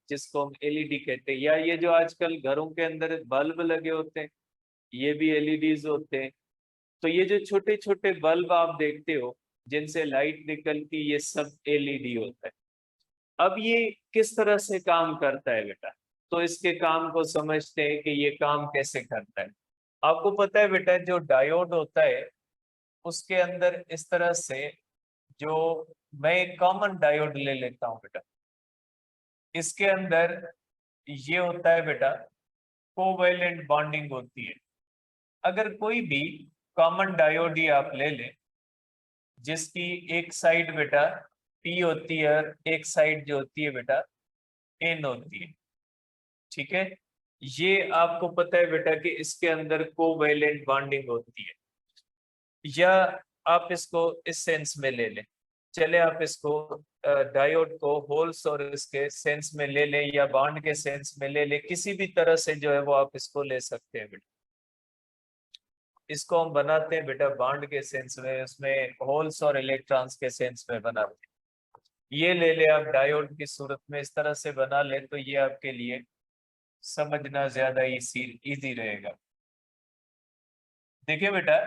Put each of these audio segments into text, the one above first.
जिसको हम एलईडी कहते हैं, या ये जो आजकल घरों के अंदर बल्ब लगे होते हैं ये भी एलईडीज होते हैं। तो ये जो छोटे छोटे बल्ब आप देखते हो जिनसे लाइट निकलती, ये सब एलईडी होता है। अब ये किस तरह से काम करता है बेटा, तो इसके काम को समझते हैं कि ये काम कैसे करता है। आपको पता है बेटा, जो डायोड होता है उसके अंदर इस तरह से, जो मैं एक कॉमन डायोड ले लेता हूं बेटा, इसके अंदर ये होता है बेटा, कोवैलेंट बॉन्डिंग होती है। अगर कोई भी कॉमन डायोड ही आप ले लें जिसकी एक साइड बेटा पी होती है और एक साइड जो होती है बेटा एन होती है, ठीक है। ये आपको पता है बेटा कि इसके अंदर कोवैलेंट बॉन्डिंग होती है। या आप इसको इस सेंस में ले लें, चले आप इसको डायोड को होल्स और इसके सेंस में ले लें या बॉन्ड के सेंस में ले लें, किसी भी तरह से जो है वो आप इसको ले सकते हैं बेटा। इसको हम बनाते हैं बेटा बॉन्ड के सेंस में, उसमें होल्स और इलेक्ट्रॉन्स के सेंस में बनाते हैं। ये ले ले आप डायोड की सूरत में, इस तरह से बना ले तो ये आपके लिए समझना ज्यादा इजी रहेगा। देखिए बेटा,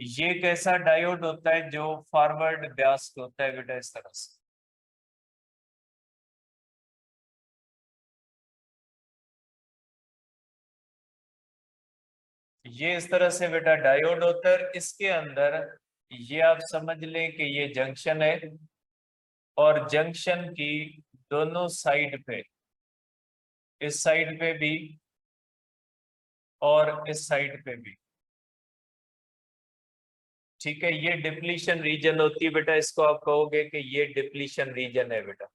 ये एक ऐसा डायोड होता है जो फॉरवर्ड ब्यास्ट होता है बेटा, इस तरह से। ये इस तरह से बेटा डायोड होता है, इसके अंदर ये आप समझ लें कि ये जंक्शन है, और जंक्शन की दोनों साइड पे, इस साइड पे भी और इस साइड पे भी, ठीक है, ये डिप्लीशन रीजन होती है बेटा। इसको आप कहोगे कि ये डिप्लीशन रीजन है बेटा।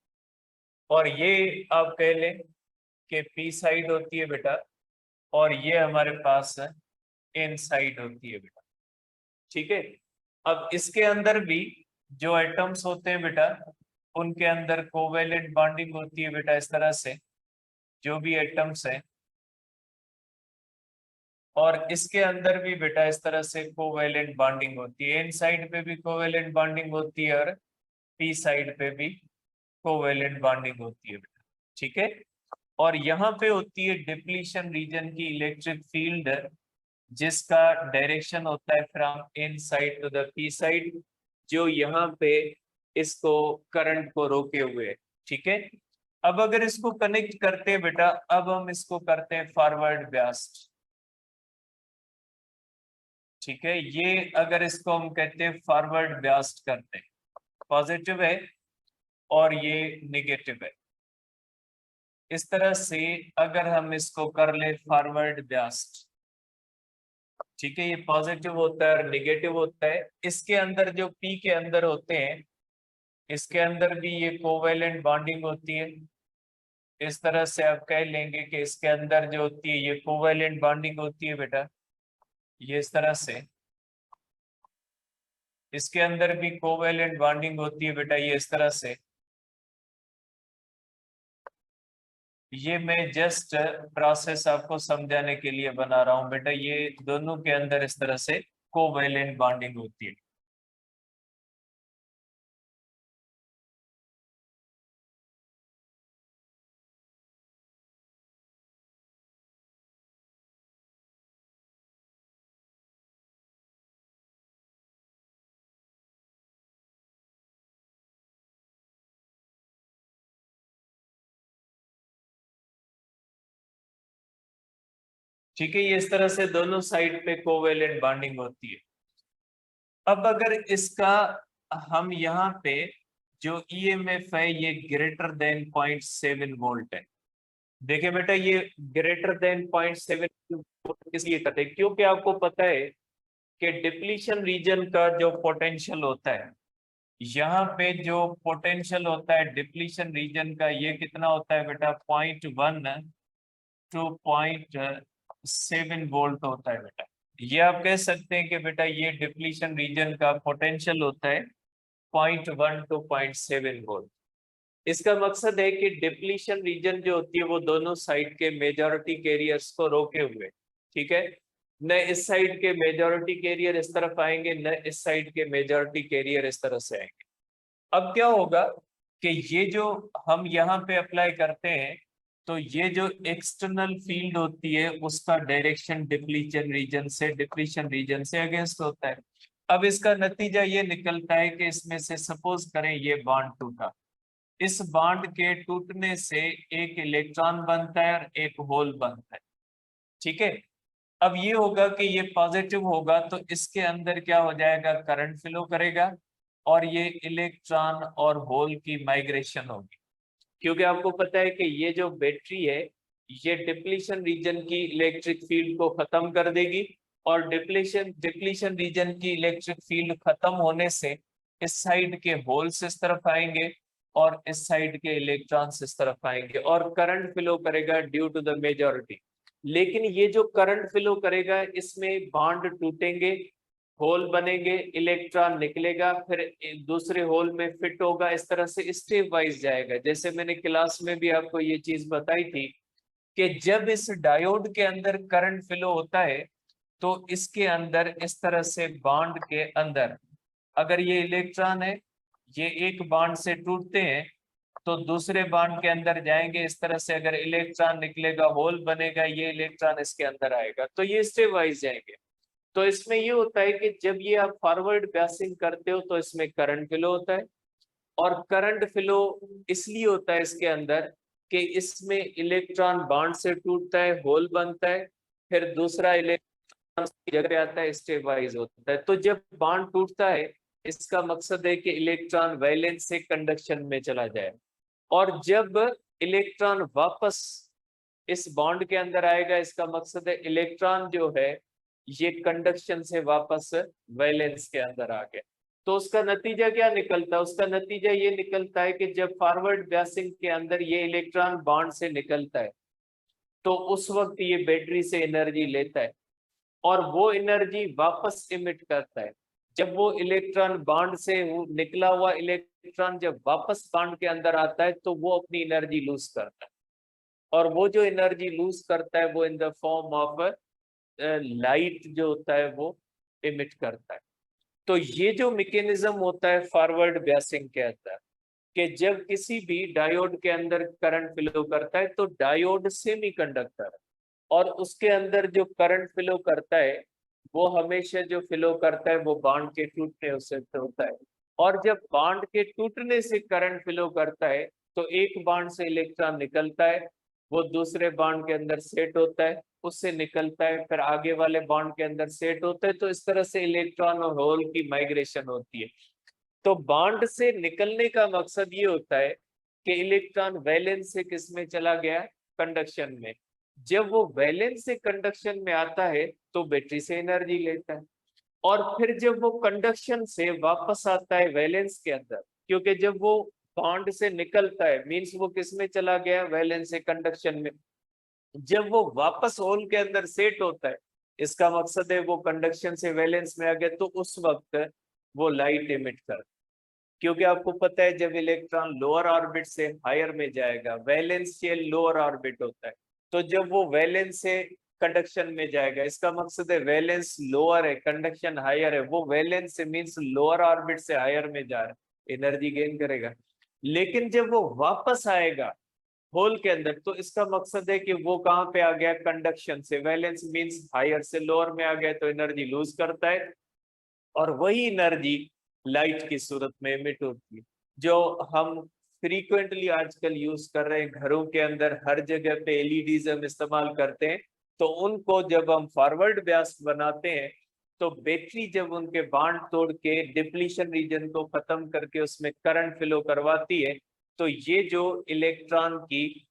और ये आप कह लें कि पी साइड होती है बेटा, और ये हमारे पास एन साइड होती है बेटा, ठीक है। अब इसके अंदर भी जो एटम्स होते हैं बेटा, उनके अंदर कोवेलेंट बॉन्डिंग होती है बेटा, इस तरह से जो भी एटम्स हैं। और इसके अंदर भी बेटा इस तरह से कोवेलेंट बॉन्डिंग होती है, एन साइड पे भी कोवेलेंट बॉन्डिंग होती है और पी साइड पे भी कोवेलेंट बॉन्डिंग होती है बेटा, ठीक है। और यहाँ पे होती है डिप्लीशन रीजन की इलेक्ट्रिक फील्ड, जिसका डायरेक्शन होता है from n side to the p side, जो यहाँ पे इसको करंट को रोके हुए है, ठीक है। अब अगर इसको कनेक्ट करते हैं बेटा, अब हम इसको करते हैं फॉरवर्ड ब्यास्ट, ठीक है। ये अगर इसको हम कहते हैं फॉरवर्ड ब्यास्ट करते हैं, पॉजिटिव है और ये निगेटिव है। इस तरह से अगर हम इसको कर ले फॉरवर्ड ब्यास्ट, ठीक है, ये पॉजिटिव होता है और निगेटिव होता है। इसके अंदर जो पी के अंदर होते हैं, इसके अंदर भी ये कोवेलेंट बॉन्डिंग होती है। इस तरह से आप कह लेंगे कि इसके अंदर जो होती है ये कोवेलेंट बॉन्डिंग होती है बेटा, ये इस तरह से। इसके अंदर भी कोवेलेंट बॉन्डिंग होती है बेटा, ये इस तरह से। ये मैं जस्ट प्रोसेस आपको समझाने के लिए बना रहा हूं बेटा, ये दोनों के अंदर इस तरह से कोवेलेंट बॉन्डिंग होती है। ठीक है, ये इस तरह से दोनों साइड पे कोवेलेंट बॉन्डिंग होती है। अब अगर इसका हम यहाँ पे जो ईएमएफ है ये ग्रेटर देन 0.7 वोल्ट है। देखिए बेटा, ये ग्रेटर देन 0.7 वोल्ट इसलिए कहते हैं क्योंकि आपको पता है कि डिप्लीशन रीजन का जो पोटेंशियल होता है, यहाँ पे जो पोटेंशियल होता है डिप्लीशन रीजन का, ये कितना होता है बेटा, 0.1 टू 0.7 वोल्ट होता है बेटा। ये आप कह सकते हैं कि बेटा ये डिप्लीशन रीजन का पोटेंशियल होता है 0.1 टू 0.7 वोल्ट। इसका मकसद है कि डिप्लीशन रीजन जो होती है वो दोनों साइड के मेजॉरिटी कैरियर्स को रोके हुए, ठीक है। न इस साइड के मेजॉरिटी कैरियर इस तरफ आएंगे, न इस साइड के मेजॉरिटी कैरियर इस तरह से आएंगे। अब क्या होगा कि ये जो हम यहाँ पे अप्लाई करते हैं, तो ये जो एक्सटर्नल फील्ड होती है उसका डायरेक्शन डिप्लीशन रीजन से अगेंस्ट होता है। अब इसका नतीजा ये निकलता है कि इसमें से सपोज करें ये बॉन्ड टूटा, इस बॉन्ड के टूटने से एक इलेक्ट्रॉन बनता है और एक होल बनता है, ठीक है। अब ये होगा कि ये पॉजिटिव होगा तो इसके अंदर क्या हो जाएगा, करंट फ्लो करेगा और ये इलेक्ट्रॉन और होल की माइग्रेशन होगी। क्योंकि आपको पता है कि ये जो बैटरी है ये डिप्लीशन रीजन की इलेक्ट्रिक फील्ड को खत्म कर देगी, और डिप्लीशन रीजन की इलेक्ट्रिक फील्ड खत्म होने से इस साइड के होल्स इस तरफ आएंगे और इस साइड के इलेक्ट्रॉन्स इस तरफ आएंगे और करंट फ्लो करेगा ड्यू टू द मेजॉरिटी। लेकिन ये जो करंट फ्लो करेगा इसमें बॉन्ड टूटेंगे, होल बनेंगे, इलेक्ट्रॉन निकलेगा, फिर दूसरे होल में फिट होगा, इस तरह से स्टेप वाइज जाएगा। जैसे मैंने क्लास में भी आपको ये चीज बताई थी कि जब इस डायोड के अंदर करंट फ्लो होता है तो इसके अंदर इस तरह से बॉन्ड के अंदर अगर ये इलेक्ट्रॉन है, ये एक बॉन्ड से टूटते हैं तो दूसरे बॉन्ड के अंदर जाएंगे, इस तरह से अगर इलेक्ट्रॉन निकलेगा, होल बनेगा, ये इलेक्ट्रॉन इसके अंदर आएगा, तो ये स्टेप वाइज जाएंगे। तो इसमें ये होता है कि जब ये आप फॉरवर्ड बायसिंग करते हो तो इसमें करंट फ्लो होता है, और करंट फ्लो इसलिए होता है इसके अंदर कि इसमें इलेक्ट्रॉन बॉन्ड से टूटता है, होल बनता है, फिर दूसरा इलेक्ट्रॉन की जगह पे आता है, स्टेप वाइज होता है। तो जब बॉन्ड टूटता है इसका मकसद है कि इलेक्ट्रॉन वैलेंस से कंडक्शन में चला जाए, और जब इलेक्ट्रॉन वापस इस बॉन्ड के अंदर आएगा इसका मकसद है इलेक्ट्रॉन जो है ये कंडक्शन से वापस वैलेंस के अंदर आ गया। तो उसका नतीजा क्या निकलता है, उसका नतीजा ये निकलता है कि जब फॉरवर्ड बायसिंग के अंदर ये इलेक्ट्रॉन बॉन्ड से निकलता है तो उस वक्त ये बैटरी से एनर्जी लेता है और वो एनर्जी वापस इमिट करता है। जब वो इलेक्ट्रॉन बॉन्ड से निकला हुआ इलेक्ट्रॉन जब वापस बॉन्ड के अंदर आता है तो वो अपनी एनर्जी लूज करता है, और वो जो एनर्जी लूज करता है वो in the form of light जो होता है वो इमिट करता है। तो ये जो मैकेनिज्म होता है फॉरवर्ड बायसिंग के अंदर, कि जब किसी भी डायोड के अंदर करंट फ्लो करता है तो डायोड सेमीकंडक्टर है और उसके अंदर जो करंट फ्लो करता है वो हमेशा जो फ्लो करता है वो बॉन्ड के टूटने से होता है, और जब बॉन्ड के टूटने से करंट फ्लो करता है तो एक बॉन्ड से इलेक्ट्रॉन निकलता है, वो दूसरे बॉन्ड के अंदर सेट होता है, उससे निकलता है, फिर आगे वाले बॉन्ड के अंदर सेट होता है, तो इस तरह से इलेक्ट्रॉन और होल की माइग्रेशन होती है। तो बॉन्ड से निकलने का मकसद ये होता है कि इलेक्ट्रॉन वैलेंस से किस में चला गया, कंडक्शन में। जब वो वैलेंस से कंडक्शन में आता है तो बैटरी से एनर्जी लेता है, और फिर जब वो कंडक्शन से वापस आता है वैलेंस के अंदर, क्योंकि जब वो बॉन्ड से निकलता है मींस वो किस में चला गया, वैलेंस से कंडक्शन में। जब वो वापस होल के अंदर सेट होता है इसका मकसद है वो कंडक्शन से वैलेंस में आ गया, तो उस वक्त वो लाइट इमिट कर, क्योंकि आपको पता है जब इलेक्ट्रॉन लोअर ऑर्बिट से हायर में जाएगा, वैलेंशियल लोअर ऑर्बिट होता है, तो जब वो वैलेंस से कंडक्शन में जाएगा इसका मकसद है वैलेंस लोअर है, कंडक्शन हायर है, वो वैलेंस से मींस लोअर ऑर्बिट से हायर में जा रहा है, एनर्जी गेन करेगा। लेकिन जब वो वापस आएगा होल के अंदर तो इसका मकसद है कि वो कहाँ पे आ गया, कंडक्शन से, वैलेंस मींस हायर से लोअर में आ गया तो एनर्जी लूज करता है, और वही एनर्जी लाइट की सूरत में एमिट होती है, जो हम फ्रीक्वेंटली आजकल यूज कर रहे हैं घरों के अंदर, हर जगह पे एलईडीज हम इस्तेमाल करते हैं। तो उनको जब हम फॉरवर्ड बायस बनाते हैं तो बैटरी जब उनके बॉन्ड तोड़ के डिप्लीशन रीजन को खत्म करके उसमें करंट फ्लो करवाती है, तो ये जो इलेक्ट्रॉन की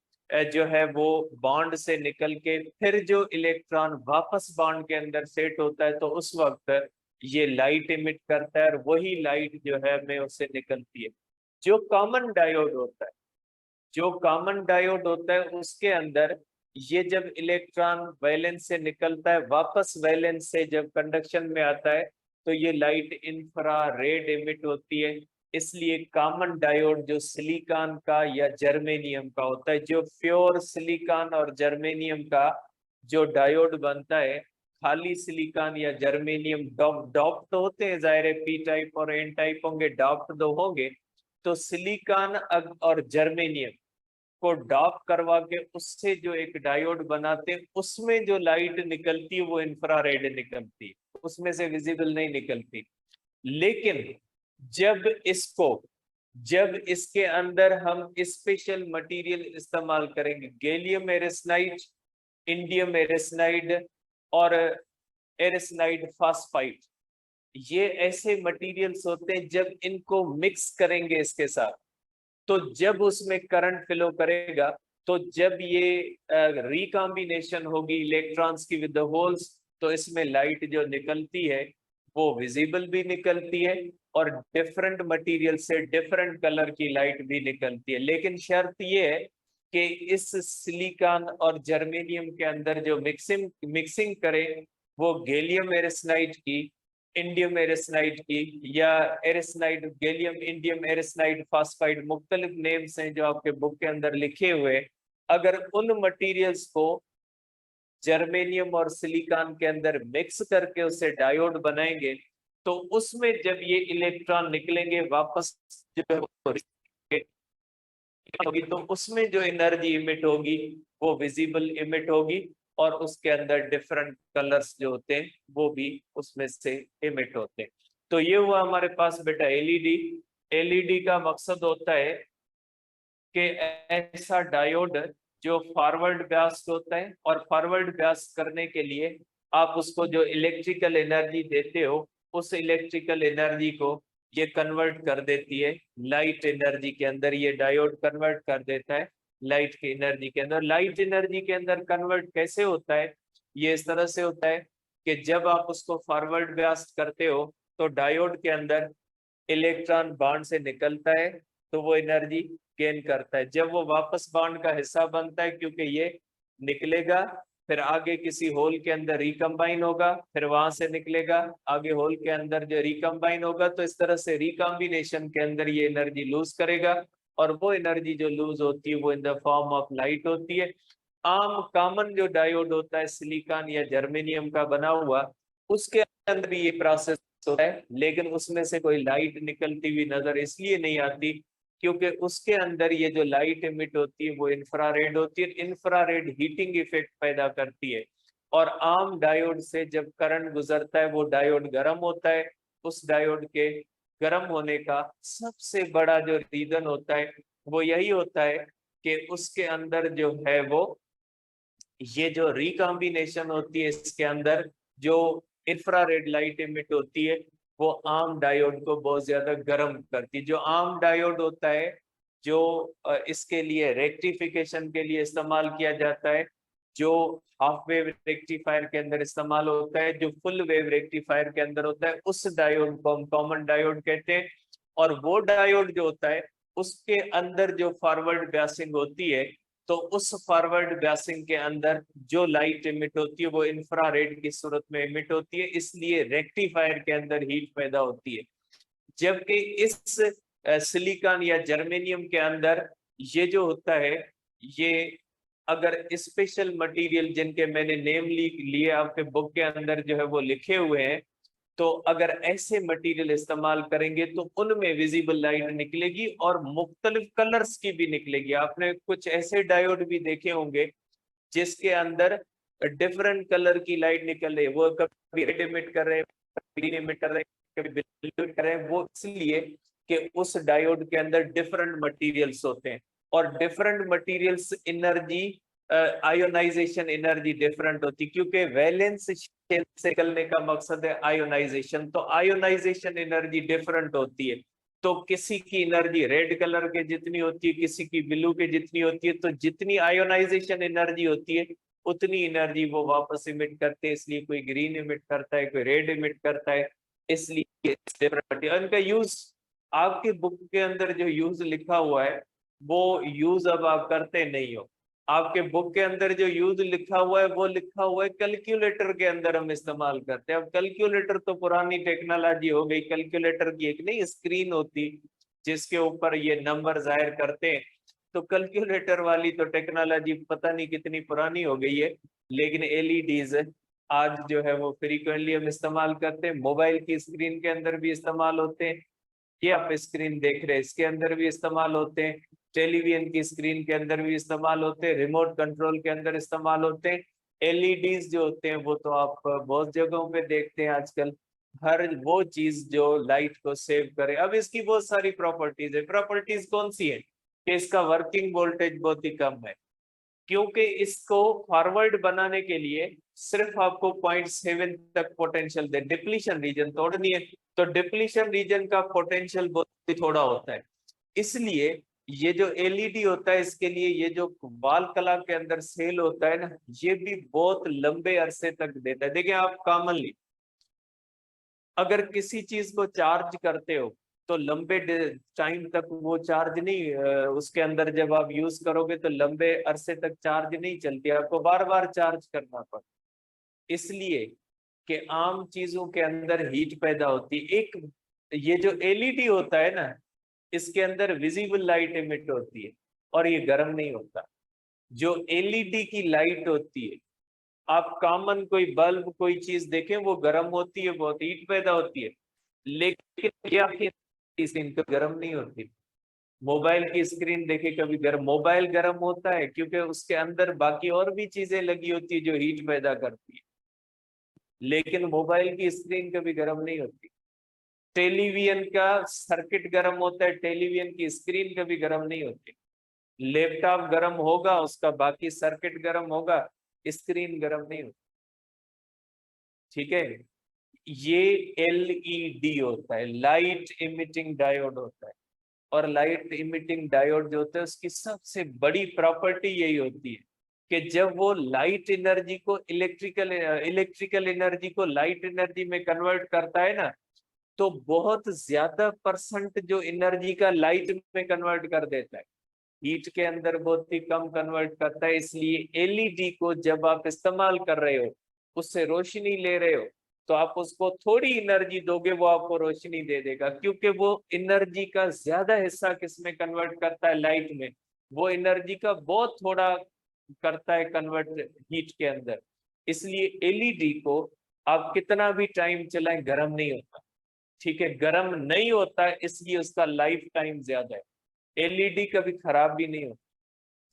जो है वो बॉन्ड से निकल के फिर जो इलेक्ट्रॉन वापस बॉन्ड के अंदर सेट होता है तो उस वक्त ये लाइट इमिट करता है, और वही लाइट जो है हमें उससे निकलती है। जो कॉमन डायोड होता है, जो कॉमन डायोड होता है उसके अंदर ये जब इलेक्ट्रॉन वैलेंस से निकलता है वापस वैलेंस से जब कंडक्शन में आता है तो ये लाइट इंफ्रारेड इमिट होती है। इसलिए कॉमन डायोड जो सिलिकॉन का या जर्मेनियम का होता है, जो प्योर सिलिकॉन और जर्मेनियम का जो डायोड बनता है, खाली सिलिकॉन या जर्मेनियम डॉप्ड तो होते हैं, जाहिर है पी टाइप और एन टाइप होंगे, डॉप्ड तो होंगे, तो सिलिकॉन और जर्मेनियम को डॉप करवा के उससे जो एक डायोड बनाते हैं, उसमें जो लाइट निकलती है वो इंफ्रारेड निकलती है, उसमें से विजिबल नहीं निकलती। लेकिन जब इसके अंदर हम स्पेशल मटेरियल इस्तेमाल करेंगे, गैलियम एरिस्नाइड, इंडियम एरिस्नाइड और एरिस्नाइड फास्फाइड, ये ऐसे मटेरियल्स होते हैं जब इनको मिक्स करेंगे इसके साथ, तो जब उसमें करंट फ्लो करेगा, तो जब ये रिकॉम्बिनेशन होगी इलेक्ट्रॉन्स की विद द होल्स, तो इसमें लाइट जो निकलती है वो विजिबल भी निकलती है और डिफरेंट मटेरियल से डिफरेंट कलर की लाइट भी निकलती है। लेकिन शर्त ये है कि इस सिलिकॉन और जर्मेनियम के अंदर जो मिक्सिंग करें वो गैलियम एरिस्नाइड की, इंडियम एरिस्नाइड की, या एरिस्नाइड, गैलियम, इंडियम एरिस्नाइड फास्फाइड, मुख्तलिफ नेम्स हैं जो आपके बुक के अंदर लिखे हुए। अगर उन मटेरियल्स को जर्मेनियम और सिलिकॉन के अंदर मिक्स करके उसे डायोड बनाएंगे, तो उसमें जब ये इलेक्ट्रॉन निकलेंगे वापस जो है होगी, तो उसमें जो एनर्जी इमिट होगी वो विजिबल इमिट होगी, और उसके अंदर डिफरेंट कलर्स जो होते हैं वो भी उसमें से इमिट होते हैं। तो ये हुआ हमारे पास बेटा एलईडी। एलईडी का मकसद होता है कि ऐसा डायोड जो फॉरवर्ड ब्यास्ट होता है, और फॉरवर्ड ब्यास्ट करने के लिए आप उसको जो इलेक्ट्रिकल एनर्जी देते हो, उस इलेक्ट्रिकल एनर्जी को ये कन्वर्ट कर देती है लाइट एनर्जी के अंदर। ये डायोड कन्वर्ट कर देता है लाइट की एनर्जी के अंदर। लाइट एनर्जी के अंदर कन्वर्ट कैसे होता है? ये इस तरह से होता है कि जब आप उसको फॉरवर्ड ब्यास्ट करते हो तो डायोड के अंदर इलेक्ट्रॉन बॉन्ड से निकलता है, तो वो एनर्जी गेन करता है। जब वो वापस बॉन्ड का हिस्सा बनता है, क्योंकि ये निकलेगा फिर आगे किसी होल के अंदर रिकम्बाइन होगा, फिर वहां से निकलेगा आगे होल के अंदर जो रिकम्बाइन होगा, तो इस तरह से रिकॉम्बिनेशन के अंदर ये एनर्जी लूज करेगा, और वो एनर्जी जो लूज होती है वो in the form of light होती है। आम कॉमन जो डायोड होता है सिलिकॉन या जर्मेनियम का बना हुआ, उसके अंदर भी ये प्रोसेस होता है, लेकिन उसमें से कोई लाइट निकलती हुई नजर इसलिए नहीं आती क्योंकि उसके अंदर ये जो लाइट इमिट होती है वो इंफ्रारेड होती है। इंफ्रारेड हीटिंग इफेक्ट पैदा करती है, और आम डायोड से जब करंट गुजरता है वो डायोड गर्म होता है। उस डायोड के गर्म होने का सबसे बड़ा जो रीजन होता है वो यही होता है कि उसके अंदर जो है वो ये जो रिकॉम्बिनेशन होती है, इसके अंदर जो इंफ्रारेड लाइट इमिट होती है वो आम डायोड को बहुत ज्यादा गर्म करती है। जो आम डायोड होता है जो इसके लिए रेक्टिफिकेशन के लिए इस्तेमाल किया जाता है, जो हाफ वेव रेक्टिफायर के अंदर इस्तेमाल होता है, जो फुल वेव रेक्टिफायर के अंदर होता है, उस डायोड को हम कॉमन डायोड कहते हैं। और वो डायोड जो होता है उसके अंदर जो फॉरवर्ड बायसिंग होती है, तो उस फॉरवर्ड बायसिंग के अंदर जो लाइट इमिट होती है वो इंफ्रारेड की सूरत में इमिट होती है, इसलिए रेक्टिफायर के अंदर हीट पैदा होती है। जबकि इस सिलिकॉन या जर्मेनियम के अंदर ये जो होता है, ये अगर स्पेशल मटेरियल जिनके मैंने नेम लिए आपके बुक के अंदर जो है वो लिखे हुए हैं, तो अगर ऐसे मटेरियल इस्तेमाल करेंगे तो उनमें विजिबल लाइट निकलेगी और मुख्तलिफ कलर्स की भी निकलेगी। आपने कुछ ऐसे डायोड भी देखे होंगे जिसके अंदर डिफरेंट कलर की लाइट निकल रही है, वो कभी रेड इमिट कर रहे हैं, ग्रीन इमिट कर रहे हैं, कभी ब्लू इमिट कर रहे हैं। वो इसलिए कि उस डायोड के अंदर डिफरेंट मटेरियल्स होते हैं, और different materials energy, ionization energy different होती है, क्योंकि वैलेंस शेल से निकलने का मकसद है आयोनाइजेशन, तो आयोनाइजेशन एनर्जी डिफरेंट होती है। तो किसी की एनर्जी रेड कलर के जितनी होती है, किसी की ब्लू के जितनी होती है, तो जितनी आयोनाइजेशन एनर्जी होती है उतनी एनर्जी वो वापस इमिट करते हैं। इसलिए कोई ग्रीन इमिट करता है, कोई रेड इमिट करता है, इसलिए इनका यूज आपके बुक के अंदर जो यूज लिखा हुआ है वो यूज अब आप करते नहीं हो। आपके बुक के अंदर जो यूज लिखा हुआ है वो लिखा हुआ है कैलकुलेटर के अंदर हम इस्तेमाल करते हैं। अब कैलकुलेटर तो पुरानी टेक्नोलॉजी हो गई, कैलकुलेटर की एक नई स्क्रीन होती जिसके ऊपर ये नंबर जाहिर करते हैं। तो कैलकुलेटर वाली तो टेक्नोलॉजी पता नहीं कितनी पुरानी हो गई है, लेकिन एलईडीज आज जो है वो फ्रीक्वेंटली हम इस्तेमाल करते हैं, मोबाइल की स्क्रीन के अंदर भी इस्तेमाल होते हैं। ये आप स्क्रीन देख रहे हैं, इसके अंदर भी इस्तेमाल होते हैं, टेलीविजन की स्क्रीन के अंदर भी इस्तेमाल होते हैं, रिमोट कंट्रोल के अंदर इस्तेमाल होते हैं। एलईडीज जो होते हैं वो तो आप बहुत जगहों पे देखते हैं आजकल, हर वो चीज जो लाइट को सेव करे। अब इसकी बहुत सारी प्रॉपर्टीज है। प्रॉपर्टीज कौन सी है कि इसका वर्किंग वोल्टेज बहुत ही कम है, क्योंकि इसको फॉरवर्ड बनाने के लिए सिर्फ आपको 0.7 तक पोटेंशियल दे, डिप्लीशन रीजन तोड़नी है तो डिप्लीशन रीजन का पोटेंशियल बहुत ही थोड़ा होता है। इसलिए ये जो एलईडी होता है इसके लिए ये जो वाल कला के अंदर सेल होता है ना, ये भी बहुत लंबे अरसे तक देता है। देखिए आप कॉमनली अगर किसी चीज को चार्ज करते हो तो लंबे टाइम तक वो चार्ज नहीं, उसके अंदर जब आप यूज करोगे तो लंबे अरसे तक चार्ज नहीं चलती, आपको बार बार चार्ज करना पड़ता। इसलिए कि आम चीजों के अंदर हीट पैदा होती है। एक ये जो एलईडी होता है ना, इसके अंदर विजिबल लाइट इमिट होती है और ये गर्म नहीं होता। जो एलईडी की लाइट होती है, आप कॉमन कोई बल्ब कोई चीज देखें वो गर्म होती है, बहुत हीट पैदा होती है, लेकिन क्या स्क्रीन तो गर्म नहीं होती। मोबाइल की स्क्रीन देखे कभी गर्म, मोबाइल गर्म होता है क्योंकि उसके अंदर बाकी और भी चीजें लगी होती है जो हीट पैदा करती है, लेकिन मोबाइल की स्क्रीन कभी गर्म नहीं होती। टेलीविजन का सर्किट गर्म होता है, टेलीविजन की स्क्रीन कभी गर्म नहीं होती। लैपटॉप गर्म होगा, उसका बाकी सर्किट गर्म होगा, स्क्रीन गर्म नहीं होती। ठीक है, ये एलईडी होता है, लाइट इमिटिंग डायोड होता है। और लाइट इमिटिंग डायोड जो होता है उसकी सबसे बड़ी प्रॉपर्टी यही होती है कि जब वो लाइट एनर्जी को इलेक्ट्रिकल एनर्जी को लाइट एनर्जी में कन्वर्ट करता है ना, तो बहुत ज्यादा परसेंट जो एनर्जी का लाइट में कन्वर्ट कर देता है, हीट के अंदर बहुत ही कम कन्वर्ट करता है। इसलिए एलईडी को जब आप इस्तेमाल कर रहे हो, उससे रोशनी ले रहे हो, तो आप उसको थोड़ी एनर्जी दोगे वो आपको रोशनी दे देगा, क्योंकि वो एनर्जी का ज्यादा हिस्सा किसमें कन्वर्ट करता है, लाइट में। वो एनर्जी का बहुत थोड़ा करता है कन्वर्ट हीट के अंदर। इसलिए एलईडी को आप कितना भी टाइम चलाएं गर्म नहीं होता। ठीक है, गर्म नहीं होता है इसलिए उसका लाइफ टाइम ज्यादा है। एलईडी कभी खराब भी नहीं होता।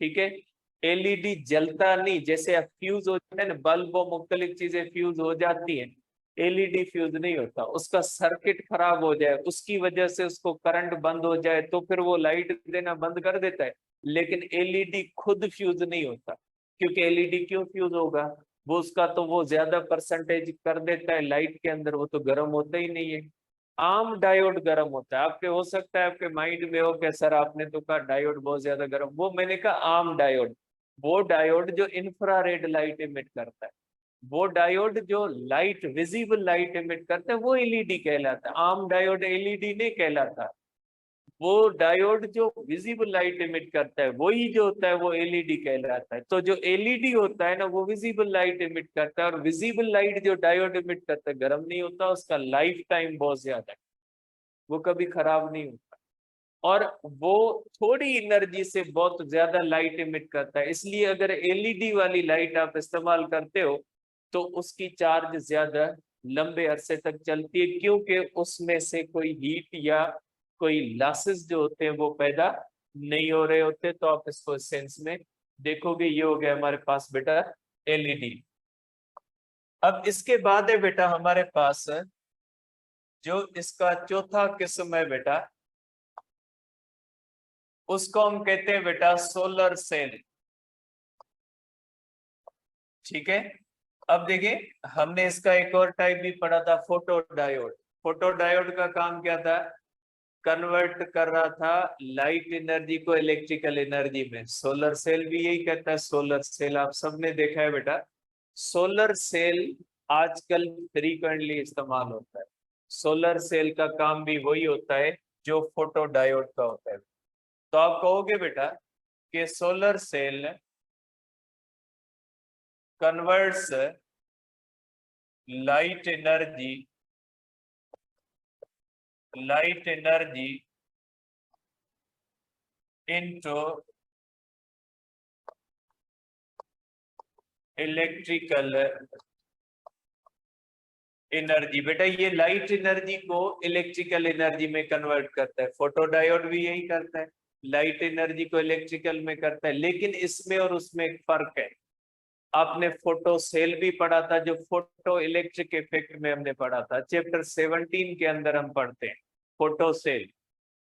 ठीक है, एलईडी जलता नहीं, जैसे अब फ्यूज हो जाता है ना, बल्ब और मुख्तलिफ चीजें फ्यूज हो जाती हैं, एलईडी फ्यूज नहीं होता। उसका सर्किट खराब हो जाए, उसकी वजह से उसको करंट बंद हो जाए तो फिर वो लाइट देना बंद कर देता है, लेकिन एलईडी खुद फ्यूज नहीं होता। क्योंकि एलईडी क्यों फ्यूज होगा, वो उसका तो वो ज्यादा परसेंटेज कर देता है लाइट के अंदर, वो तो गर्म होता ही नहीं है। आम डायोड गर्म होता है। आपके हो सकता है आपके माइंड में हो कि सर आपने तो कहा डायोड बहुत ज्यादा गर्म, वो मैंने कहा आम डायोड, वो डायोड जो इंफ्रारेड लाइट इमिट करता है, वो डायोड जो लाइट विजिबल लाइट इमिट करता है वो एलईडी कहलाता है। आम डायोड एलईडी नहीं कहलाता। वो डायोड जो विजिबल लाइट इमिट करता है वही जो होता है वो एलईडी कहलाता है। तो जो एलईडी होता है ना वो विजिबल लाइट इमिट करता है, और विजिबल लाइट जो डायोड इमिट करता है गर्म नहीं होता, उसका लाइफ टाइम बहुत ज्यादा है, वो कभी खराब नहीं होता। और वो थोड़ी एनर्जी से बहुत ज्यादा लाइट इमिट करता है। इसलिए अगर एलईडी वाली लाइट आप इस्तेमाल करते हो तो उसकी चार्ज ज्यादा लंबे अरसे तक चलती है, क्योंकि उसमें से कोई हीट या कोई लॉसेस जो होते हैं वो पैदा नहीं हो रहे होते। तो आप इसको सेंस में देखोगे। ये हो गया हमारे पास बेटा एलईडी। अब इसके बाद है बेटा हमारे पास जो इसका चौथा किस्म है बेटा, उसको हम कहते हैं बेटा सोलर सेल। ठीक है, अब देखिए हमने इसका एक और टाइप भी पढ़ा था, फोटो डायोड। फोटो डायोड का काम क्या था, कन्वर्ट कर रहा था लाइट एनर्जी को इलेक्ट्रिकल एनर्जी में। सोलर सेल भी यही कहता है। सोलर सेल आप सबने देखा है बेटा। सोलर सेल आजकल फ्रीक्वेंटली इस्तेमाल होता है। सोलर सेल का काम भी वही होता है जो फोटो डायोड का होता है। तो आप कहोगे बेटा कि solar cell converts light energy into electrical energy बेटा, ये लाइट एनर्जी को इलेक्ट्रिकल एनर्जी में कन्वर्ट करता है। फोटोडायोड भी यही करता है, लाइट एनर्जी को इलेक्ट्रिकल में करता है। लेकिन इसमें और उसमें एक फर्क है। आपने फोटो सेल भी पढ़ा था, जो फोटो इलेक्ट्रिक इफेक्ट में हमने पढ़ा था, चैप्टर 17 के अंदर हम पढ़ते हैं फोटो सेल।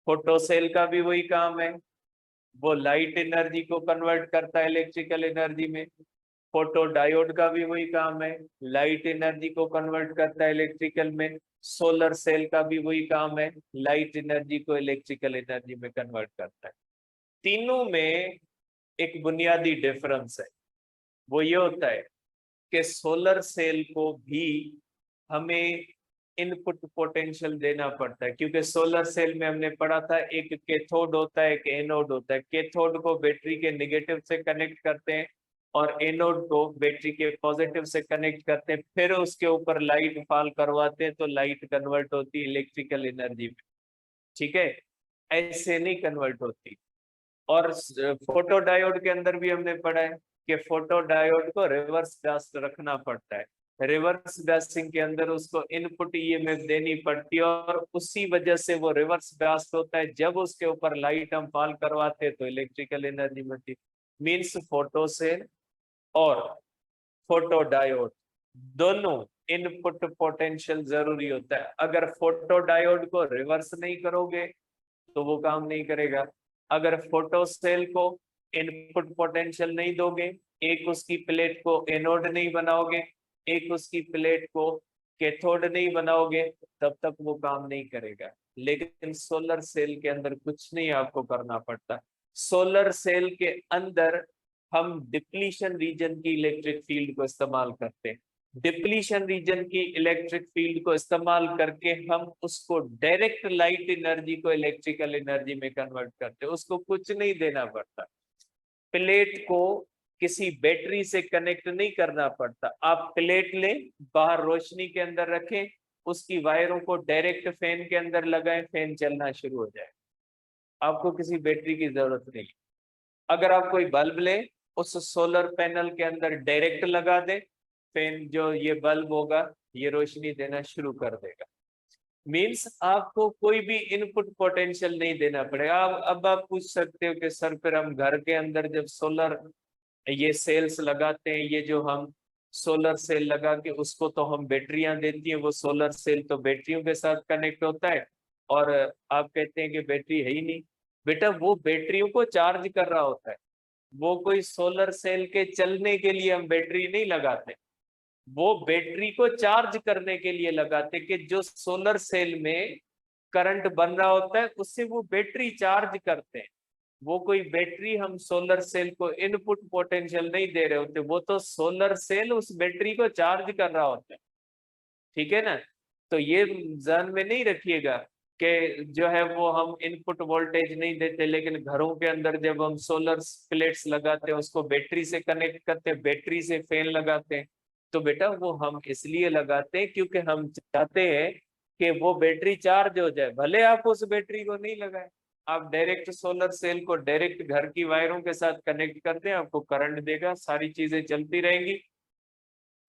फोटो सेल का भी वही काम है, वो लाइट एनर्जी को कन्वर्ट करता है इलेक्ट्रिकल एनर्जी में। फोटो डायोड का भी वही काम है, लाइट एनर्जी को कन्वर्ट करता है इलेक्ट्रिकल में। सोलर सेल का भी वही काम है, लाइट एनर्जी को इलेक्ट्रिकल एनर्जी में कन्वर्ट करता है। तीनों में एक बुनियादी डिफरेंस है, वो ये होता है कि सोलर सेल को भी हमें इनपुट पोटेंशियल देना पड़ता है, क्योंकि सोलर सेल में हमने पढ़ा था एक कैथोड होता है, एक एनोड होता है। कैथोड को बैटरी के नेगेटिव से कनेक्ट करते हैं और एनोड को बैटरी के पॉजिटिव से कनेक्ट करते हैं, फिर उसके ऊपर लाइट फॉल करवाते हैं तो लाइट कन्वर्ट होती है इलेक्ट्रिकल एनर्जी में। ठीक है, ऐसे नहीं कन्वर्ट होती। और फोटो डायोड के अंदर भी हमने पढ़ा है कि फोटो डायोड को रिवर्स बायस्ड रखना पड़ता है। रिवर्स बायसिंग के अंदर उसको इनपुट ईएमएफ देनी पड़ती है, और उसी वजह से वो रिवर्स बायस्ड होता है। जब उसके ऊपर लाइट हम फॉल करवाते हैं तो इलेक्ट्रिकल एनर्जी मिलती। मीन्स फोटो सेल और फोटो डायोड दोनों इनपुट पोटेंशियल जरूरी होता है। अगर फोटो डायोड को रिवर्स नहीं करोगे तो वो काम नहीं करेगा। अगर फोटो सेल को इनपुट पोटेंशियल नहीं दोगे, एक उसकी प्लेट को एनोड नहीं बनाओगे, एक उसकी प्लेट को कैथोड नहीं बनाओगे, तब तक वो काम नहीं करेगा। लेकिन सोलर सेल के अंदर कुछ नहीं आपको करना पड़ता। सोलर सेल के अंदर हम डिप्लीशन रीजन की इलेक्ट्रिक फील्ड को इस्तेमाल करते हैं। डिप्लीशन रीजन की इलेक्ट्रिक फील्ड को इस्तेमाल करके हम उसको डायरेक्ट लाइट एनर्जी को इलेक्ट्रिकल एनर्जी में कन्वर्ट करते हैं। उसको कुछ नहीं देना पड़ता, प्लेट को किसी बैटरी से कनेक्ट नहीं करना पड़ता। आप प्लेट लें, बाहर रोशनी के अंदर रखें, उसकी वायरों को डायरेक्ट फैन के अंदर लगाएं, फैन चलना शुरू हो जाए। आपको किसी बैटरी की जरूरत नहीं। अगर आप कोई बल्ब लें, उस सोलर पैनल के अंदर डायरेक्ट लगा दें, फैन जो ये बल्ब होगा ये रोशनी देना शुरू कर देगा। मीन्स आपको कोई भी इनपुट पोटेंशियल नहीं देना पड़ेगा। अब आप पूछ सकते हो कि सर फिर हम घर के अंदर जब सोलर ये सेल्स लगाते हैं, ये जो हम सोलर सेल लगा के उसको तो हम बैटरियां देती हैं, वो सोलर सेल तो बैटरियों के साथ कनेक्ट होता है, और आप कहते हैं कि बैटरी है ही नहीं। बेटा वो बैटरियों को चार्ज कर रहा होता है, वो कोई सोलर सेल के चलने के लिए हम बैटरी नहीं लगाते, वो बैटरी को चार्ज करने के लिए लगाते, कि जो सोलर सेल में करंट बन रहा होता है उससे वो बैटरी चार्ज करते हैं। वो कोई बैटरी हम सोलर सेल को इनपुट पोटेंशियल नहीं दे रहे होते, वो तो सोलर सेल उस बैटरी को चार्ज कर रहा होता है। ठीक है ना? तो ये ध्यान में नहीं रखिएगा कि जो है वो हम इनपुट वोल्टेज नहीं देते, लेकिन घरों के अंदर जब हम सोलर प्लेट्स लगाते हैं उसको बैटरी से कनेक्ट करते हैं, बैटरी से फैन लगाते हैं, तो बेटा वो हम इसलिए लगाते हैं क्योंकि हम चाहते हैं कि वो बैटरी चार्ज हो जाए। भले आप उस बैटरी को नहीं लगाए, आप डायरेक्ट सोलर सेल को डायरेक्ट घर की वायरों के साथ कनेक्ट कर दें, आपको करंट देगा, सारी चीजें चलती रहेंगी,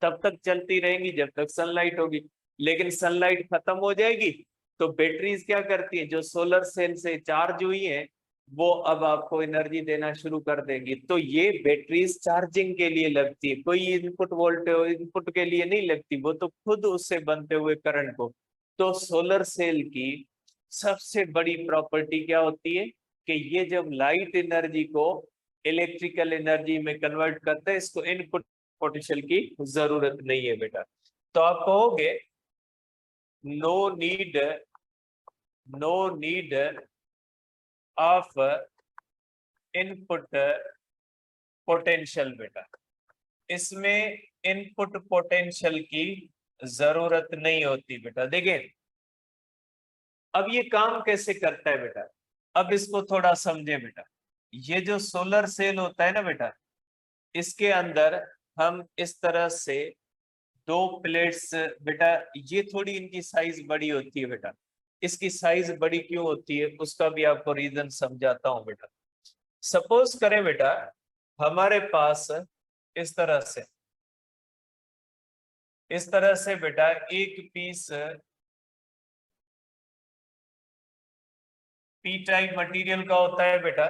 तब तक चलती रहेंगी जब तक सनलाइट होगी। लेकिन सनलाइट खत्म हो जाएगी तो बैटरीज क्या करती हैं, जो सोलर सेल से चार्ज हुई हैं, वो अब आपको एनर्जी देना शुरू कर देंगी। तो ये बैटरीज चार्जिंग के लिए लगती है, कोई इनपुट वोल्टेज इनपुट के लिए नहीं लगती, वो तो खुद उससे बनते हुए करंट को। तो सोलर सेल की सबसे बड़ी प्रॉपर्टी क्या होती है कि ये जब लाइट एनर्जी को इलेक्ट्रिकल एनर्जी में कन्वर्ट करते हैं, इसको इनपुट पोटेंशियल की जरूरत नहीं है बेटा। तो आप कहोगे no need of input potential. बेटा इसमें इनपुट पोटेंशियल की जरूरत नहीं होती। बेटा देखिए अब ये काम कैसे करता है बेटा, अब इसको थोड़ा समझे बेटा। ये जो सोलर सेल होता है ना बेटा, इसके अंदर हम इस तरह से दो प्लेट्स, बेटा ये थोड़ी इनकी साइज बड़ी होती है बेटा। इसकी साइज बड़ी क्यों होती है उसका भी आपको रीजन समझाता हूं बेटा। सपोज करें बेटा हमारे पास इस तरह से इस तरह से बेटा एक पीस पी टाइप मटेरियल का होता है बेटा,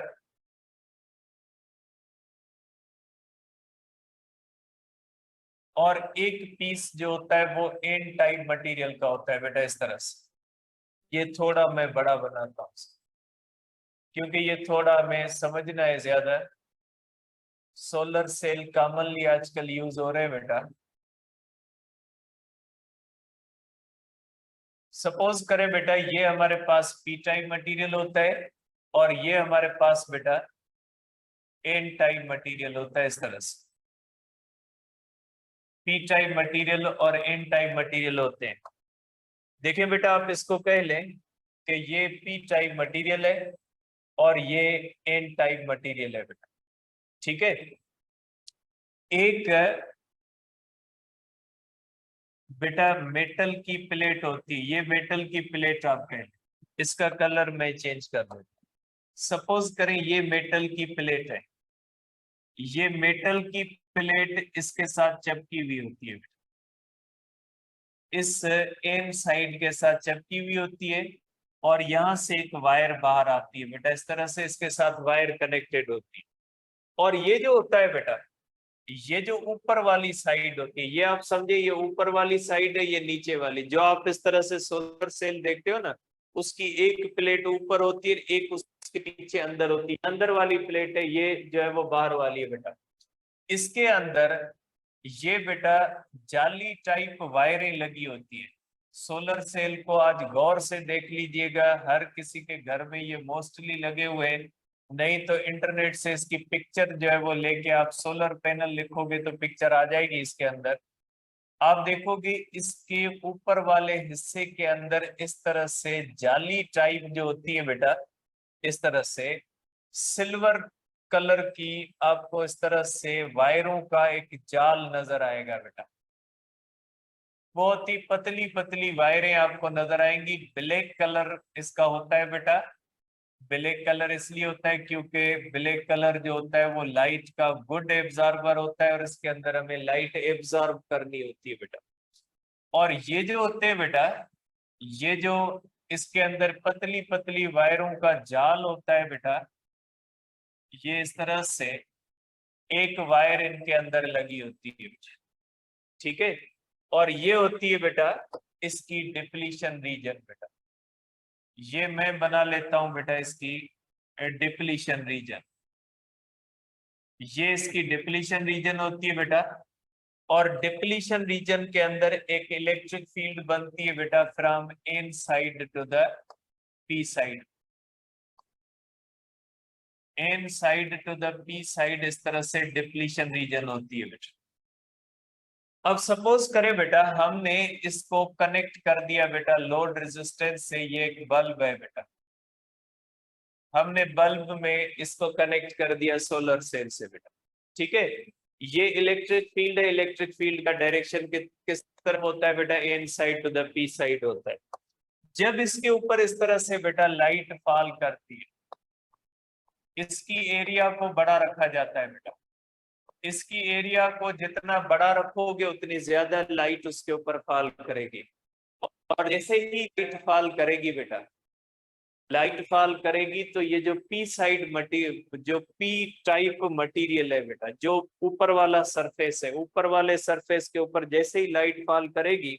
और एक पीस जो होता है वो एन टाइप मटेरियल का होता है बेटा। इस तरह से ये थोड़ा मैं बड़ा बनाता हूं क्योंकि ये थोड़ा हमें समझना है ज्यादा। सोलर सेल कॉमनली आजकल यूज हो रहे हैं बेटा। सपोज करें बेटा ये हमारे पास पी टाइप मटेरियल होता है और ये हमारे पास बेटा एन टाइप मटेरियल होता है। इस तरह से पी टाइप मटेरियल और एन टाइप मटेरियल होते हैं। देखिए बेटा आप इसको कह लें कि ये पी टाइप मटेरियल है और ये एन टाइप मटेरियल है बेटा। ठीक है, एक बेटा मेटल की प्लेट होती है, ये मेटल की प्लेट आप कह लें, इसका कलर मैं चेंज कर दूं। सपोज करें ये मेटल की प्लेट है, ये मेटल की प्लेट इसके साथ चिपकी हुई होती है, इस एन साइड के साथ चिपकी हुई होती है और यहां से एक वायर बाहर आती है बेटा। इस तरह से इसके साथ वायर कनेक्टेड होती है। और ये जो होता है बेटा, ये जो ऊपर वाली साइड होती है, ये आप समझे ये ऊपर वाली साइड है, ये नीचे वाली। जो आप इस तरह से सोलर सेल देखते हो ना, उसकी एक प्लेट ऊपर होती है, एक उसके पीछे अंदर होती है। अंदर वाली प्लेट है, ये जो है वो बाहर वाली है बेटा। इसके अंदर ये बेटा जाली टाइप वायरें लगी होती है। सोलर सेल को आज गौर से देख लीजिएगा, हर किसी के घर में ये मोस्टली लगे हुए हैं। नहीं तो इंटरनेट से इसकी पिक्चर जो है वो लेके आप सोलर पैनल लिखोगे तो पिक्चर आ जाएगी। इसके अंदर आप देखोगे इसके ऊपर वाले हिस्से के अंदर इस तरह से जाली टाइप जो होती है बेटा, इस तरह से सिल्वर कलर की आपको इस तरह से वायरों का एक जाल नजर आएगा बेटा। बहुत ही पतली पतली वायरें आपको नजर आएंगी। ब्लैक कलर इसका होता है बेटा। ब्लैक कलर इसलिए होता है क्योंकि ब्लैक कलर जो होता है वो लाइट का गुड एब्जॉर्बर होता है और इसके अंदर हमें लाइट एब्जॉर्ब करनी होती है बेटा। और ये जो होते हैं बेटा, ये जो इसके अंदर पतली पतली वायरों का जाल होता है बेटा, ये इस तरह से एक वायर इनके अंदर लगी होती है। ठीक है, और ये होती है बेटा इसकी डिप्लीशन रीजन बेटा। ये मैं बना लेता हूं बेटा इसकी डिप्लीशन रीजन। ये इसकी डिप्लीशन रीजन होती है बेटा। और डिप्लीशन रीजन के अंदर एक इलेक्ट्रिक फील्ड बनती है बेटा from n side to the p side, n side to the p side. इस तरह से डिप्लीशन रीजन होती है बेटा। अब सपोज करें बेटा हमने इसको कनेक्ट कर दिया बेटा लोड रेजिस्टेंस से। ये एक बल्ब है बेटा, हमने बल्ब में इसको कनेक्ट कर दिया सोलर सेल से बेटा। ठीक है, ये इलेक्ट्रिक फील्ड है। इलेक्ट्रिक फील्ड का डायरेक्शन किस तरफ होता है बेटा? N side to the p side होता है। जब इसके ऊपर इस तरह से बेटा लाइट फॉल करती है, इसकी एरिया को बड़ा रखा जाता है बेटा। इसकी एरिया को जितना बड़ा रखोगे उतनी ज्यादा लाइट उसके ऊपर फॉल करेगी। और जैसे ही लाइट फॉल करेगी बेटा, लाइट फॉल करेगी तो ये जो पी साइड मटीरियल, जो पी टाइप मटेरियल है बेटा, जो ऊपर वाला सरफेस है, ऊपर वाले सरफेस के ऊपर जैसे ही लाइट फॉल करेगी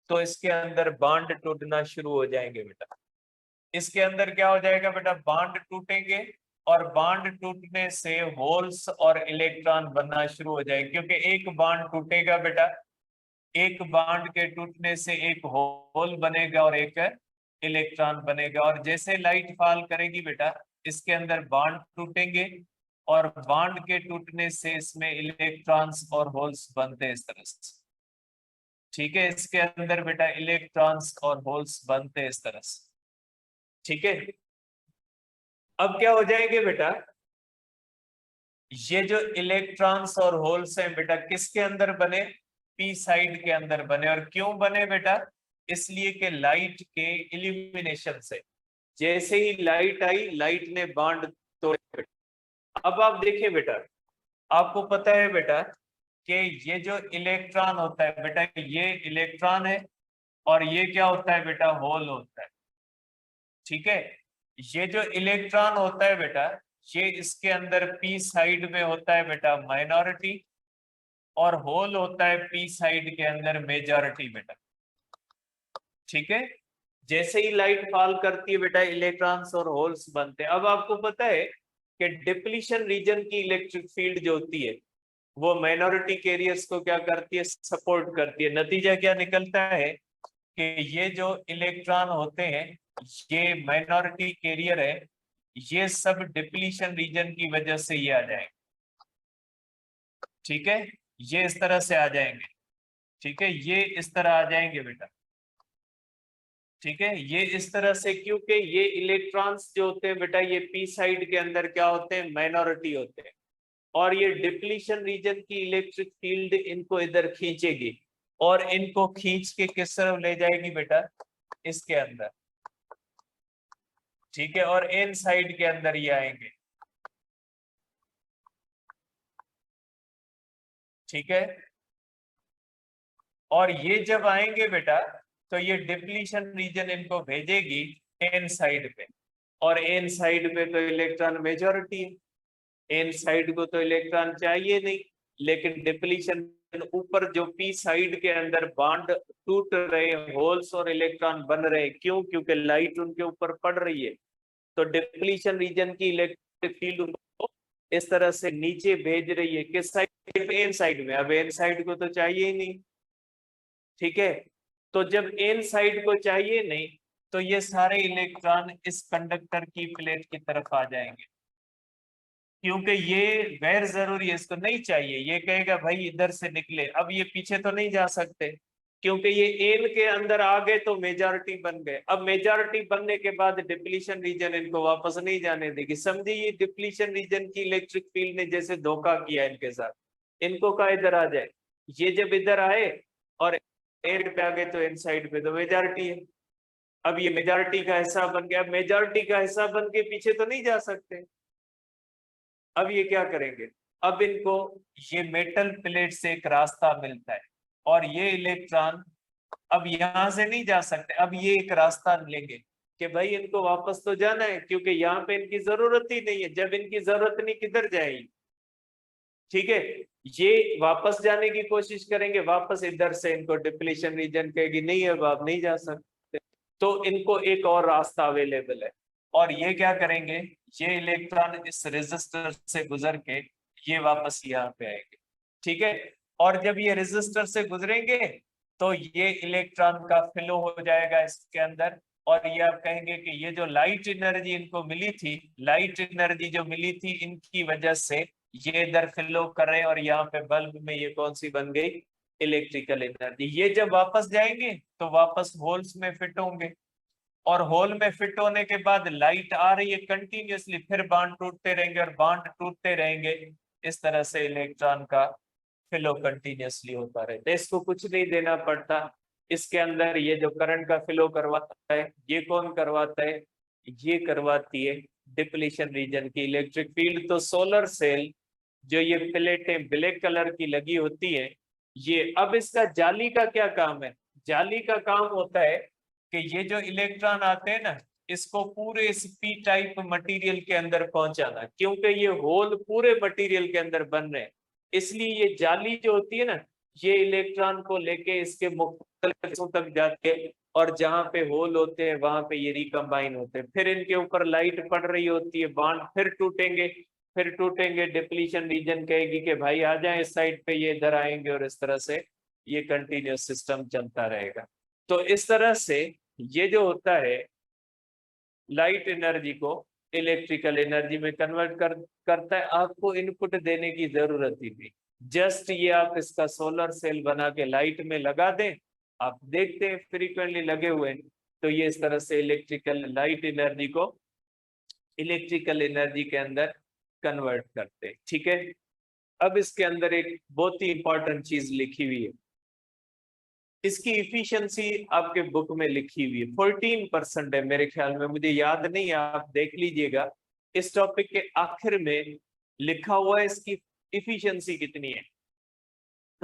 तो इसके अंदर बॉन्ड टूटना शुरू हो जाएंगे बेटा। इसके अंदर क्या हो जाएगा बेटा? बॉन्ड टूटेंगे और बॉन्ड टूटने से होल्स और इलेक्ट्रॉन बनना शुरू हो जाएंगे। क्योंकि एक बॉन्ड टूटेगा बेटा, एक बॉन्ड के टूटने से एक होल बनेगा और एक इलेक्ट्रॉन बनेगा। और जैसे लाइट फॉल करेगी बेटा, इसके अंदर बॉन्ड टूटेंगे और बॉन्ड के टूटने से इसमें इलेक्ट्रॉन्स और होल्स बनते हैं इस तरह से। ठीक है, इसके अंदर बेटा इलेक्ट्रॉन्स और होल्स बनते हैं इस तरह से। ठीक है, अब क्या हो जाएंगे बेटा? ये जो इलेक्ट्रॉन्स और होल्स हैं बेटा किसके अंदर बने? पी साइड के अंदर बने। और क्यों बने बेटा? इसलिए कि लाइट के इल्यूमिनेशन से, जैसे ही लाइट आई, लाइट ने बॉन्ड तोड़े। अब आप देखिए बेटा, आपको पता है बेटा कि ये जो इलेक्ट्रॉन होता है बेटा, ये इलेक्ट्रॉन है और ये क्या होता है बेटा, होल होता है। ठीक है, ये जो इलेक्ट्रॉन होता है बेटा, ये इसके अंदर पी साइड में होता है बेटा माइनॉरिटी, और होल होता है पी साइड के अंदर मेजॉरिटी बेटा। ठीक है, जैसे ही लाइट फॉल करती है बेटा, इलेक्ट्रॉन्स और होल्स बनते हैं। अब आपको पता है कि डिप्लीशन रीजन की इलेक्ट्रिक फील्ड जो होती है वो माइनॉरिटी कैरियर्स को क्या करती है, सपोर्ट करती है। नतीजा क्या निकलता है कि ये जो इलेक्ट्रॉन होते हैं, ये माइनॉरिटी कैरियर है, ये सब डिप्लीशन रीजन की वजह से ये आ जाएंगे। ठीक है, ये इस तरह से आ जाएंगे। ठीक है, ये इस तरह आ जाएंगे बेटा। ठीक है, ये इस तरह से, क्योंकि ये इलेक्ट्रॉन्स जो होते हैं बेटा, ये पी साइड के अंदर क्या होते हैं, माइनॉरिटी होते हैं, और ये डिप्लीशन रीजन की इलेक्ट्रिक फील्ड इनको इधर खींचेगी और इनको खींच के किस तरफ ले जाएगी बेटा, इसके अंदर। ठीक है, और एन साइड के अंदर ये आएंगे। ठीक है, और ये जब आएंगे बेटा, तो ये डिप्लीशन रीजन इनको भेजेगी एन साइड पे, और एन साइड पे तो इलेक्ट्रॉन मेजॉरिटी है, एन साइड को तो इलेक्ट्रॉन चाहिए नहीं, लेकिन डिप्लीशन ऊपर जो पी साइड के अंदर बॉन्ड टूट रहे, होल्स और इलेक्ट्रॉन बन रहे, क्यों, क्योंकि लाइट उनके ऊपर पड़ रही है। तो डिप्लीशन रीजन की इलेक्ट्रिक फील्ड उनको इस तरह से नीचे भेज रही है, किस साइड पे, एन साइड में। अब एन साइड को तो चाहिए ही नहीं। ठीक है, तो जब एन साइड को चाहिए नहीं, तो ये सारे इलेक्ट्रॉन इस कंडक्टर की प्लेट की तरफ आ जाएंगे, क्योंकि ये गैर जरूरी है, इसको नहीं चाहिए। ये कहेगा भाई इधर से निकले, अब ये पीछे तो नहीं जा सकते, क्योंकि ये एन के अंदर आ गए तो मेजॉरिटी बन गए। अब मेजॉरिटी बनने के बाद डिप्लीशन रीजन इनको वापस नहीं जाने देगी। समझे, ये डिप्लीशन रीजन की इलेक्ट्रिक फील्ड ने जैसे धोखा किया इनके साथ, इनको कहा इधर आ जाए, ये जब इधर आए और एन पे आ गए तो एन साइड पे तो मेजॉरिटी है। अब ये मेजॉरिटी का हिस्सा बन गया, मेजॉरिटी का हिस्सा बन के पीछे तो नहीं जा सकते। अब ये क्या करेंगे, अब इनको ये मेटल प्लेट से एक रास्ता मिलता है, और ये इलेक्ट्रॉन अब यहां से नहीं जा सकते। अब ये एक रास्ता लेंगे कि भाई इनको वापस तो जाना है, क्योंकि यहाँ पे इनकी जरूरत ही नहीं है। जब इनकी जरूरत नहीं, किधर जाएगी। ठीक है, ये वापस जाने की कोशिश करेंगे, वापस इधर से इनको डिप्लीशन रीजन कहेगी नहीं, अब आप नहीं जा सकते, तो इनको एक और रास्ता अवेलेबल है, और ये क्या करेंगे, ये इलेक्ट्रॉन इस रेजिस्टर से गुजर के ये वापस यहाँ पे आएंगे। ठीक है, और जब ये रेजिस्टर से गुजरेंगे तो ये इलेक्ट्रॉन का फ्लो हो जाएगा इसके अंदर, और ये आप कहेंगे कि ये जो लाइट एनर्जी इनको मिली थी, लाइट एनर्जी जो मिली थी इनकी वजह से ये इधर फ्लो कर रहे हैं, और यहाँ पे बल्ब में ये कौन सी बन गई, इलेक्ट्रिकल एनर्जी। ये जब वापस जाएंगे तो वापस होल्स में फिट होंगे, और होल में फिट होने के बाद लाइट आ रही है कंटिन्यूअसली, फिर बांड टूटते रहेंगे और बांड टूटते रहेंगे। इस तरह से इलेक्ट्रॉन का फ्लो कंटिन्यूअसली होता रहता है, इसको कुछ नहीं देना पड़ता। इसके अंदर ये जो करंट का फ्लो करवाता है, ये कौन करवाता है, ये करवाती है डिप्लीशन रीजन की इलेक्ट्रिक फील्ड। तो सोलर सेल जो ये प्लेटें ब्लैक कलर की लगी होती है, ये, अब इसका जाली का क्या काम है, जाली का काम होता है कि ये जो इलेक्ट्रॉन आते हैं ना, इसको पूरे इस पी टाइप मटेरियल के अंदर पहुंचाना, क्योंकि ये होल पूरे मटेरियल के अंदर बन रहे हैं, इसलिए ये जाली जो होती है ना, ये इलेक्ट्रॉन को लेके इसके मुख्तलिफ हिस्सों तक जाके, और जहां पे होल होते हैं वहां पे ये रिकम्बाइन होते हैं, फिर इनके ऊपर लाइट पड़ रही होती है, बांड फिर टूटेंगे, फिर टूटेंगे, डिप्लीशन रीजन कहेगी कि भाई आ जाए इस साइड पे, ये इधर आएंगे, और इस तरह से ये कंटिन्यूस सिस्टम चलता रहेगा। तो इस तरह से ये जो होता है, लाइट एनर्जी को इलेक्ट्रिकल एनर्जी में कन्वर्ट करता है। आपको इनपुट देने की जरूरत ही नहीं, जस्ट ये आप इसका सोलर सेल बना के लाइट में लगा दें, आप देखते हैं फ्रीक्वेंटली लगे हुए हैं, तो ये इस तरह से इलेक्ट्रिकल लाइट एनर्जी को इलेक्ट्रिकल एनर्जी के अंदर कन्वर्ट करते हैं। ठीक है, अब इसके अंदर एक बहुत ही इंपॉर्टेंट चीज लिखी हुई है, इसकी इफिशियंसी आपके बुक में लिखी हुई है 14% है मेरे ख्याल में, मुझे याद नहीं है, आप देख लीजिएगा। इस टॉपिक के आखिर में लिखा हुआ है इसकी इफिशियंसी कितनी है।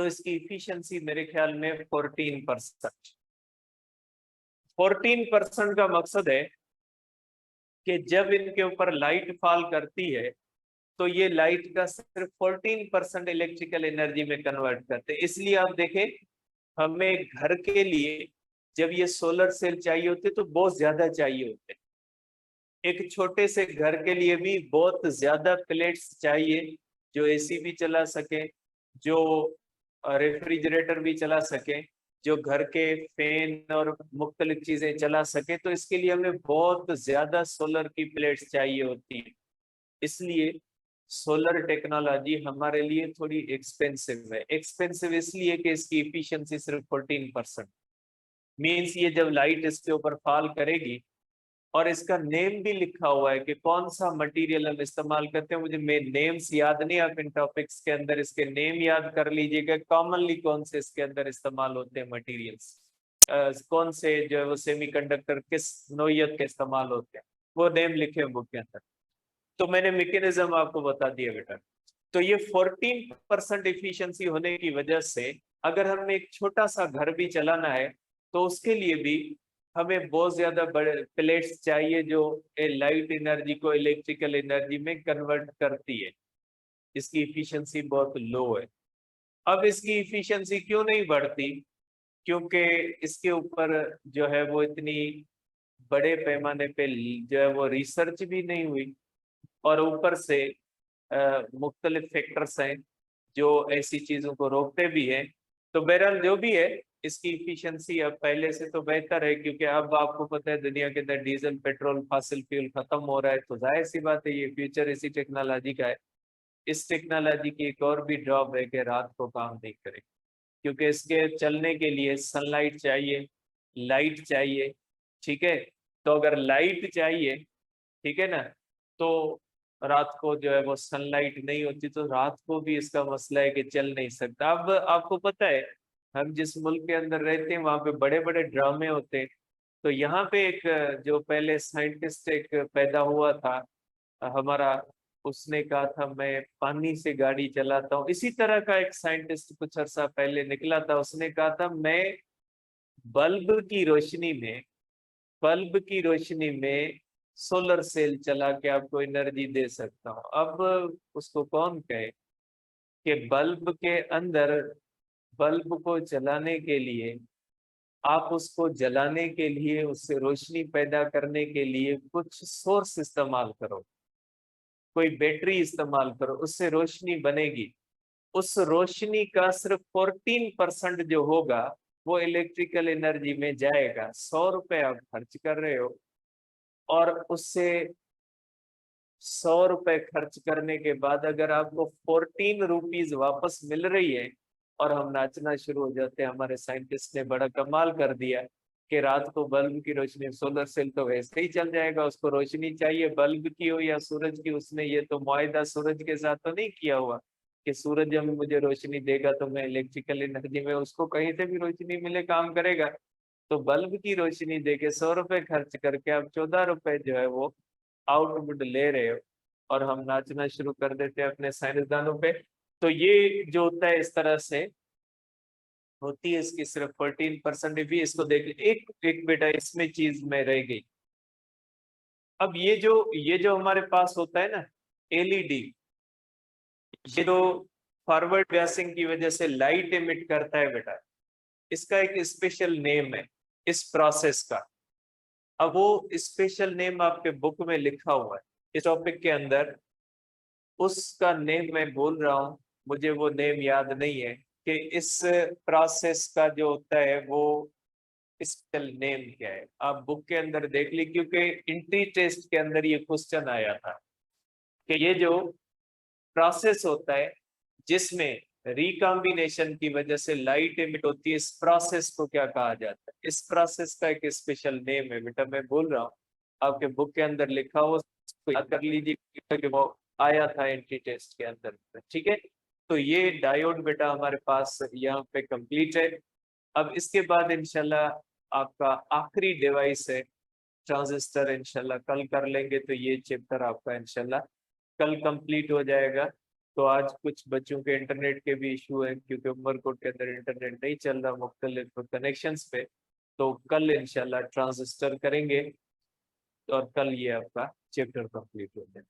तो इसकी इफिशियंसी मेरे ख्याल में 14%। 14% का मकसद है कि जब इनके ऊपर लाइट फॉल करती है तो ये लाइट का सिर्फ 14% इलेक्ट्रिकल एनर्जी में कन्वर्ट करते हैं। इसलिए आप देखें, हमें घर के लिए जब ये सोलर सेल चाहिए होते तो बहुत ज्यादा चाहिए होते। एक छोटे से घर के लिए भी बहुत ज्यादा प्लेट्स चाहिए, जो एसी भी चला सके, जो रेफ्रिजरेटर भी चला सके, जो घर के फैन और मुख्तलिफ चीजें चला सके। तो इसके लिए हमें बहुत ज्यादा सोलर की प्लेट्स चाहिए होती है। इसलिए सोलर टेक्नोलॉजी हमारे लिए थोड़ी एक्सपेंसिव है। एक्सपेंसिव इसलिए कि इसकी इफिशियंसी सिर्फ 14%। मीन्स ये जब लाइट इसके ऊपर फॉल करेगी, और इसका नेम भी लिखा हुआ है कि कौन सा मटेरियल हम इस्तेमाल करते हैं। मुझे नेम्स याद नहीं, आप इन टॉपिक्स के अंदर इसके नेम याद कर लीजिएगा। कॉमनली कौन से इसके अंदर इस्तेमाल होते हैं मटेरियल्स, कौन से जो है वो सेमीकंडक्टर किस नोयत के इस्तेमाल होते हैं, वो नेम लिखे हैं बुक के अंदर। तो मैंने मैकेनिज्म आपको बता दिया बेटा। तो ये 14% इफिशियंसी होने की वजह से अगर हमें एक छोटा सा घर भी चलाना है तो उसके लिए भी हमें बहुत ज्यादा बड़े प्लेट्स चाहिए, जो लाइट एनर्जी को इलेक्ट्रिकल एनर्जी में कन्वर्ट करती है। इसकी इफिशियंसी बहुत लो है। अब इसकी इफिशियंसी क्यों नहीं बढ़ती? क्योंकि इसके ऊपर जो है वो इतनी बड़े पैमाने पे जो है वो रिसर्च भी नहीं हुई, और ऊपर से मुख्तलिफ फैक्टर्स हैं जो ऐसी चीजों को रोकते भी हैं। तो बहरहाल जो भी है, इसकी इफिशियंसी अब पहले से तो बेहतर है, क्योंकि अब आपको पता है दुनिया के अंदर डीजल पेट्रोल फॉसिल फ्यूल खत्म हो रहा है। तो जाहिर सी बात है ये फ्यूचर इसी टेक्नोलॉजी का है। इस टेक्नोलॉजी की एक और भी ड्रॉप है कि रात को काम नहीं करेगी, क्योंकि इसके चलने के लिए सनलाइट चाहिए, लाइट चाहिए। ठीक है, तो अगर लाइट चाहिए, ठीक है ना, तो रात को जो है वो सनलाइट नहीं होती, तो रात को भी इसका मसला है कि चल नहीं सकता। अब आपको पता है, हम जिस मुल्क के अंदर रहते हैं वहां पे बड़े बड़े ड्रामे होते हैं। तो यहाँ पे एक जो पहले साइंटिस्ट एक पैदा हुआ था हमारा, उसने कहा था मैं पानी से गाड़ी चलाता हूँ। इसी तरह का एक साइंटिस्ट कुछ अर्सा पहले निकला था, उसने कहा था मैं बल्ब की रोशनी में बल्ब की रोशनी में सोलर सेल चला के आपको एनर्जी दे सकता हूँ। अब उसको कौन कहे कि बल्ब के अंदर, बल्ब को जलाने के लिए, आप उसको जलाने के लिए, उससे रोशनी पैदा करने के लिए कुछ सोर्स इस्तेमाल करो, कोई बैटरी इस्तेमाल करो, उससे रोशनी बनेगी। उस रोशनी का सिर्फ 14% जो होगा वो इलेक्ट्रिकल एनर्जी में जाएगा। 100 रुपए आप खर्च कर रहे हो, और उससे 100 रुपए खर्च करने के बाद अगर आपको 14 रुपीज वापस मिल रही है, और हम नाचना शुरू हो जाते हैं। हमारे साइंटिस्ट ने बड़ा कमाल कर दिया कि रात को बल्ब की रोशनी, सोलर सेल तो वैसे ही चल जाएगा, उसको रोशनी चाहिए बल्ब की हो या सूरज की। उसने ये तो मुआहिदा सूरज के साथ तो नहीं किया हुआ कि सूरज जब मुझे रोशनी देगा तो मैं इलेक्ट्रिकल एनर्जी में, उसको कहीं से भी रोशनी मिले काम करेगा। तो बल्ब की रोशनी देके 100 रुपए खर्च करके आप 14 रुपए जो है वो आउटपुट ले रहे हो, और हम नाचना शुरू कर देते हैं अपने साइंसदानों पे। तो ये जो होता है इस तरह से होती है। इसकी सिर्फ 14% भी, इसको देख एक एक बेटा इसमें चीज में रह गई। अब ये जो हमारे पास होता है ना एलईडी, ये जो फॉरवर्ड बायसिंग की वजह से लाइट एमिट करता है बेटा, इसका एक स्पेशल नेम है इस प्रोसेस का। अब वो स्पेशल नेम आपके बुक में लिखा हुआ है इस टॉपिक के अंदर, उसका नेम मैं बोल रहा हूँ, मुझे वो नेम याद नहीं है कि इस प्रोसेस का जो होता है वो स्पेशल नेम क्या है। आप बुक के अंदर देख ली, क्योंकि एंट्री टेस्ट के अंदर ये क्वेश्चन आया था कि ये जो प्रोसेस होता है जिसमें रिकॉम्बिनेशन की वजह से लाइट एमिट होती है, इस प्रोसेस को क्या कहा जाता है। इस प्रोसेस का एक स्पेशल नेम है बेटा, मैं बोल रहा हूँ, आपके बुक के अंदर लिखा हो, उसको याद कर लीजिए कि वो आया था एंट्री टेस्ट के अंदर। ठीक है, तो ये डायोड बेटा हमारे पास यहाँ पे कंप्लीट है। अब इसके बाद इंशाल्लाह आपका आखिरी डिवाइस है ट्रांजिस्टर, इंशाल्लाह कल कर लेंगे। तो ये चैप्टर आपका इंशाल्लाह कल कंप्लीट हो जाएगा। तो आज कुछ बच्चों के इंटरनेट के भी इशू है, क्योंकि उमरकोट के अंदर इंटरनेट नहीं चल रहा मुख्तलिफ कनेक्शंस पे। तो कल इंशाल्लाह ट्रांजिस्टर करेंगे और कल ये आपका चैप्टर कंप्लीट हो जाए।